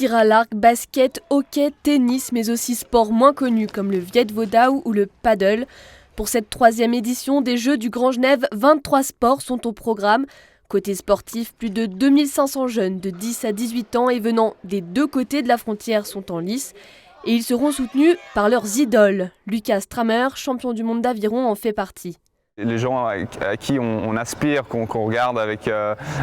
Tir à l'arc, basket, hockey, tennis, mais aussi sports moins connus comme le Viet Vo Dao ou le paddle. Pour cette 3e édition des Jeux du Grand Genève, 23 sports sont au programme. Côté sportif, plus de 2500 jeunes de 10 à 18 ans et venant des deux côtés de la frontière sont en lice. Et ils seront soutenus par leurs idoles. Lucas Strammer, champion du monde d'aviron, en fait partie. Les gens à qui on aspire, qu'on regarde avec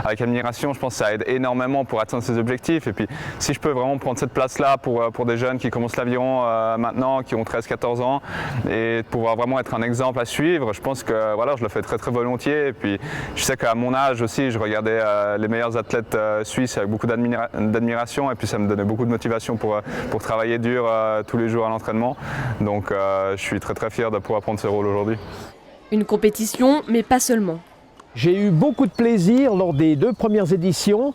admiration, je pense que ça aide énormément pour atteindre ses objectifs. Et puis si je peux vraiment prendre cette place-là pour des jeunes qui commencent l'aviron maintenant, qui ont 13-14 ans, et pouvoir vraiment être un exemple à suivre, je pense que voilà, je le fais très très volontiers. Et puis je sais qu'à mon âge aussi, je regardais les meilleurs athlètes suisses avec beaucoup d'admiration, et puis ça me donnait beaucoup de motivation pour travailler dur tous les jours à l'entraînement. Donc je suis très très fier de pouvoir prendre ce rôle aujourd'hui. Une compétition, mais pas seulement. J'ai eu beaucoup de plaisir lors des 2 premières éditions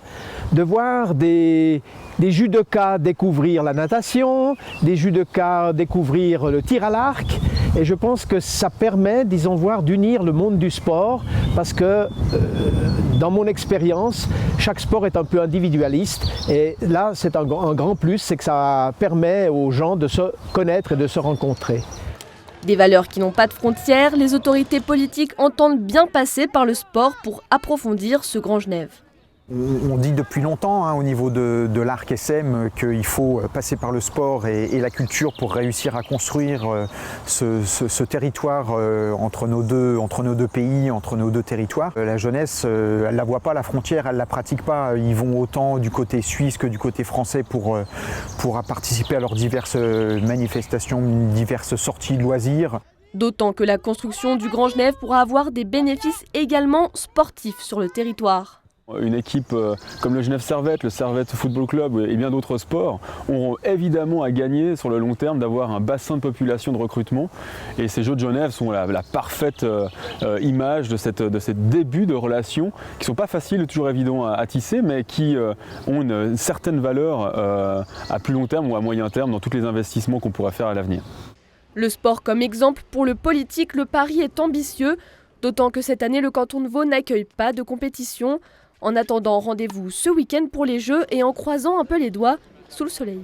de voir des judokas découvrir la natation, des judokas découvrir le tir à l'arc. Et je pense que ça permet, disons voir, d'unir le monde du sport parce que dans mon expérience, chaque sport est un peu individualiste. Et là, c'est un grand plus, c'est que ça permet aux gens de se connaître et de se rencontrer. Des valeurs qui n'ont pas de frontières, les autorités politiques entendent bien passer par le sport pour approfondir ce Grand Genève. On dit depuis longtemps au niveau de l'Arc SM qu'il faut passer par le sport et la culture pour réussir à construire ce territoire entre nos deux pays, entre nos deux territoires. La jeunesse, elle ne la voit pas, la frontière, elle ne la pratique pas. Ils vont autant du côté suisse que du côté français pour participer à leurs diverses manifestations, diverses sorties de loisirs. D'autant que la construction du Grand Genève pourra avoir des bénéfices également sportifs sur le territoire. Une équipe comme le Genève Servette, le Servette Football Club et bien d'autres sports auront évidemment à gagner sur le long terme d'avoir un bassin de population de recrutement. Et ces Jeux de Genève sont la parfaite image de ces débuts de relations qui ne sont pas faciles, toujours évidents à tisser, mais qui ont une certaine valeur à plus long terme ou à moyen terme dans tous les investissements qu'on pourrait faire à l'avenir. Le sport comme exemple, pour le politique, le pari est ambitieux, d'autant que cette année, le canton de Vaud n'accueille pas de compétition. En attendant, rendez-vous ce week-end pour les Jeux et en croisant un peu les doigts sous le soleil.